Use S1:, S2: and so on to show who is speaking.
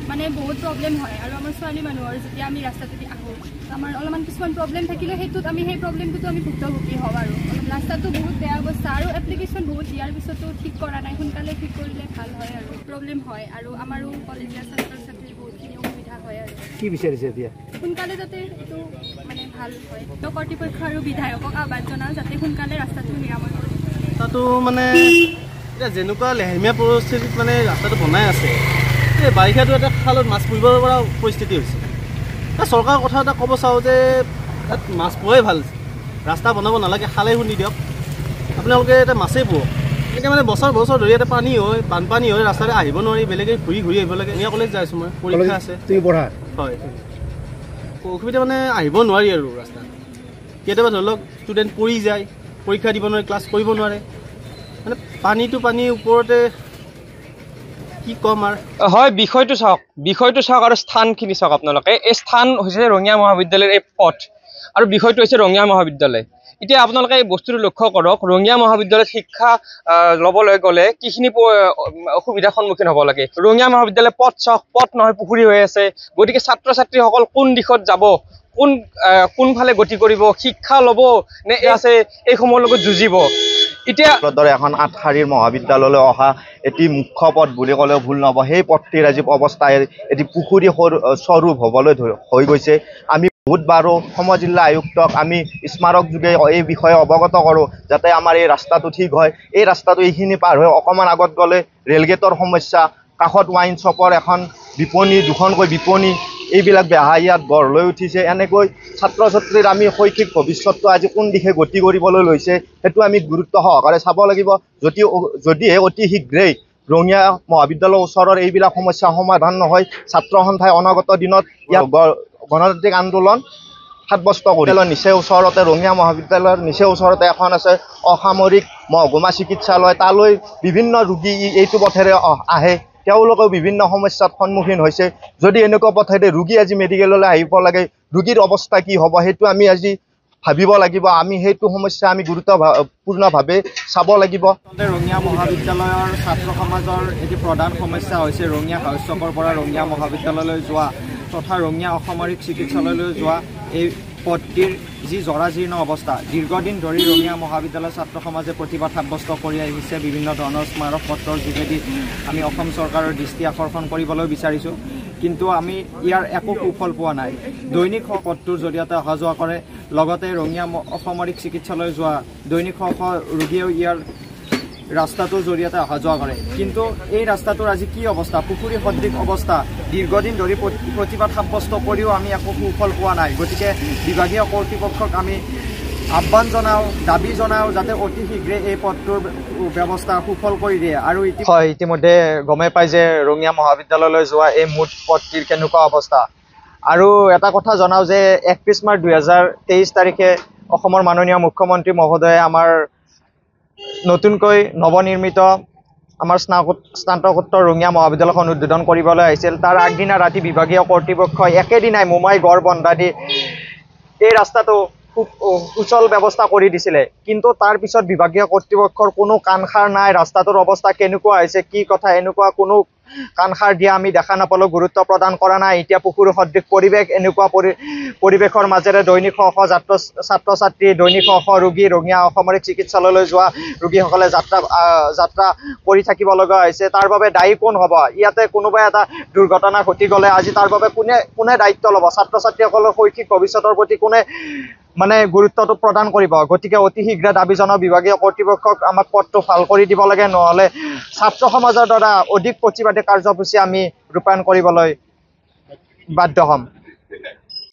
S1: মানে বহুত প্ৰব্লেম হয় আৰু আমাৰ ছোৱালী মানুহৰ যেতিয়া আমি ৰাস্তাটোদি আহোঁ আমাৰ অলপমান কিছুমান প্ৰব্লেম থাকিলে সেইটোত আমি সেই প্ৰব্লেমটোতো আমি ভুক্তভোগী হওঁ আৰু ৰাস্তাটো বহুত বেয়া অৱস্থা আৰু এপ্লিকেশ্যন বহুত দিয়াৰ পিছতো ঠিক কৰা নাই সোনকালে ঠিক কৰিলে ভাল হয় আৰু প্ৰব্লেম হয় আৰু আমাৰো কলেজীয়া ছাত্ৰ ছাত্ৰীৰ বহুতখিনি অসুবিধা হয় আৰু
S2: কি বিচাৰিছে এতিয়া
S1: সোনকালে যাতে এইটো মানে ভাল হয় তো কৰ্তৃপক্ষ আৰু বিধায়কক আহ্বান জনাওঁ যাতে সোনকালে ৰাস্তাটো নিৰাময় কৰে
S2: তাতো মানে এতিয়া যেনেকুৱা লেহেমীয়া পৰিস্থিতিত মানে ৰাস্তাটো বনাই আছে এই বাৰিষাটো এটা খালত মাছ পুৰিব পৰা পৰিস্থিতি হৈছে চৰকাৰৰ কথা এটা ক'ব চাওঁ যে তাত মাছ পোৱাই ভাল ৰাস্তা বনাব নালাগে খালেই শুনি দিয়ক আপোনালোকে এটা মাছেই পোৱক এনেকৈ মানে বছৰ বছৰ ধৰি ইয়াতে পানী হয় বানপানী হয় ৰাস্তাতে আহিব নোৱাৰি বেলেগে ঘূৰি আহিব লাগে এনে কলেজ যাই আছোঁ মই পৰীক্ষা আছে
S3: তুমি পঢ়া
S2: হয় অসুবিধা মানে আহিব নোৱাৰি আৰু ৰাস্তাত কেতিয়াবা ধৰি লওক ষ্টুডেণ্ট পৰি যায় পৰীক্ষা দিব নোৱাৰে ক্লাছ কৰিব নোৱাৰে মানে পানীটো পানীৰ ওপৰতে কি কম আৰু
S4: হয় বিষয়টো চাওক আৰু স্থানখিনি চাওক আপোনালোকে এই স্থান হৈছে ৰঙিয়া মহাবিদ্যালয়ৰ এই পথ আৰু বিষয়টো হৈছে ৰঙিয়া মহাবিদ্যালয় এতিয়া আপোনালোকে এই বস্তুটো লক্ষ্য কৰক ৰঙিয়া মহাবিদ্যালয়ত শিক্ষা ল'বলৈ গ'লে কিখিনি অসুবিধাৰ সন্মুখীন হ'ব লাগে ৰঙিয়া মহাবিদ্যালয় পথ চাওক পথ নহয় পুখুৰী হৈ আছে গতিকে ছাত্ৰ ছাত্ৰীসকল কোন দিশত যাব কোনফালে গতি কৰিব শিক্ষা ল'ব নে আছে এইসমূহৰ লগত যুঁজিব এতিয়া
S5: এখন ৮ শাৰীৰ মহাবিদ্যালয়লৈ অহা এটি মুখ্য পথ বুলি ক'লেও ভুল নহ'ব সেই পথটিৰ আজি অৱস্থা এটি পুখুৰী স্বৰূপ হ'বলৈ হৈ গৈছে আমি বহুতবাৰো সম জিলা আয়ুক্তক আমি স্মাৰক যোগে এই বিষয়ে অৱগত কৰোঁ যাতে আমাৰ এই ৰাস্তাটো ঠিক হয় এই ৰাস্তাটো এইখিনি পাৰ হৈ অকণমান আগত গ'লে ৰেলগেটৰ সমস্যা কাষত ৱাইন শ্বপৰ এখন বিপণী দুখনকৈ বিপণী এইবিলাক বেহা ইয়াত গঢ় লৈ উঠিছে এনেকৈ ছাত্ৰ ছাত্ৰীৰ আমি শৈক্ষিক ভৱিষ্যতটো আজি কোন দিশে গতি কৰিবলৈ লৈছে সেইটো আমি গুৰুত্ব সহকাৰে চাব লাগিব যদিহে অতি শীঘ্ৰেই ৰঙিয়া মহাবিদ্যালয়ৰ ওচৰৰ এইবিলাক সমস্যা সমাধান নহয় ছাত্ৰ সন্থাই অনাগত দিনত ইয়াত গণতান্ত্ৰিক আন্দোলন সাব্যস্ত কৰিব নিচে ওচৰতে ৰঙিয়া মহাবিদ্যালয়ৰ নিচে ওচৰতে এখন আছে অসামৰিক মহকুমা চিকিৎসালয় তালৈ বিভিন্ন ৰোগী এইটো পথেৰে আহে তেওঁলোকেও বিভিন্ন সমস্যাত সন্মুখীন হৈছে যদি এনেকুৱা পথেৰে ৰোগী আজি মেডিকেললৈ আহিব লাগে ৰোগীৰ অৱস্থা কি হ'ব সেইটো আমি আজি ভাবিব লাগিব আমি সেইটো সমস্যা আমি গুৰুত্বপূৰ্ণভাৱে চাব লাগিব
S6: ৰঙিয়া মহাবিদ্যালয়ৰ ছাত্ৰ সমাজৰ এটি প্ৰধান সমস্যা হৈছে ৰঙিয়া হাউচকৰ পৰা ৰঙিয়া মহাবিদ্যালয়লৈ যোৱা তথা ৰঙিয়া অসামৰিক চিকিৎসালয়লৈ যোৱা এই পথটিৰ যি জৰাজীৰ্ণ অৱস্থা দীৰ্ঘদিন ধৰি ৰঙিয়া মহাবিদ্যালয়ৰ ছাত্ৰ সমাজে প্ৰতিবাদ সাব্যস্ত কৰি আহিছে বিভিন্ন ধৰণৰ স্মাৰক পত্ৰৰ যোগেদি আমি অসম চৰকাৰৰ দৃষ্টি আকৰ্ষণ কৰিবলৈ বিচাৰিছোঁ কিন্তু আমি ইয়াৰ একো সুফল পোৱা নাই দৈনিক পথটোৰ জৰিয়তে অহা যোৱা কৰে লগতে ৰঙিয়া অসামৰিক চিকিৎসালয় যোৱা দৈনিক ৰোগীয়েও ইয়াৰ ৰাস্তাটোৰ জৰিয়তে অহা যোৱা কৰে কিন্তু এই ৰাস্তাটোৰ আজি কি অৱস্থা পুখুৰী সদৃশ অৱস্থা দীৰ্ঘদিন ধৰি প্ৰতিবাদ সাব্যস্ত কৰিও আমি একো সুফল পোৱা নাই গতিকে বিভাগীয় কৰ্তৃপক্ষক আমি আহ্বান জনাওঁ দাবী জনাওঁ যাতে অতি শীঘ্ৰে এই পথটোৰ ব্যৱস্থা সুফল কৰি দিয়ে আৰু হয় ইতিমধ্যে গমেই পাই যে ৰঙিয়া মহাবিদ্যালয়লৈ যোৱা এই মুঠ পথটিৰ কেনেকুৱা অৱস্থা আৰু এটা কথা জনাওঁ যে 31 মাৰ্চ 2023 তাৰিখে অসমৰ মাননীয় মুখ্যমন্ত্ৰী মহোদয়ে আমাৰ নতুনকৈ নৱনিৰ্মিত আমাৰ স্নাতকোত্তৰ ৰঙিয়া মহাবিদ্যালয়খন উদ্বোধন কৰিবলৈ আহিছিল তাৰ আগদিনা ৰাতি বিভাগীয় কৰ্তৃপক্ষই একেদিনাই মোমাই গড় বন্ধা দি এই ৰাস্তাটো খুব সুচল ব্যৱস্থা কৰি দিছিলে কিন্তু তাৰ পিছত বিভাগীয় কৰ্তৃপক্ষৰ কোনো কাণসাৰ নাই ৰাস্তাটোৰ অৱস্থা কেনেকুৱা হৈছে কি কথা এনেকুৱা কোনো কাণসাৰ দিয়া আমি দেখা নাপালোঁ গুৰুত্ব প্ৰদান কৰা নাই এতিয়া পুখুৰী সদৃশ পৰিৱেশ এনেকুৱা পৰিৱেশৰ মাজেৰে দৈনিক শ ছাত্ৰ ছাত্ৰী দৈনিক শ ৰোগী ৰঙিয়া অসামৰিক চিকিৎসালয়লৈ যোৱা ৰোগীসকলে যাত্ৰা কৰি থাকিব লগা হৈছে তাৰ বাবে দায়ী কোন হ'ব ইয়াতে কোনোবাই এটা দুৰ্ঘটনা ঘটি গ'লে আজি তাৰ বাবে কোনে দায়িত্ব ল'ব ছাত্ৰ ছাত্ৰীসকলৰ শৈক্ষিক ভৱিষ্যতৰ প্ৰতি কোনে মানে গুৰুত্বটো প্ৰদান কৰিব গতিকে অতি শীঘ্ৰে দাবী জনাওঁ বিভাগীয় কৰ্তৃপক্ষক আমাক পথটো ভাল কৰি দিব লাগে নহ'লে ছাত্ৰ সমাজৰ দ্বাৰা অধিক প্ৰতিবাদী কাৰ্যসূচী আমি ৰূপায়ণ কৰিবলৈ বাধ্য হ'ম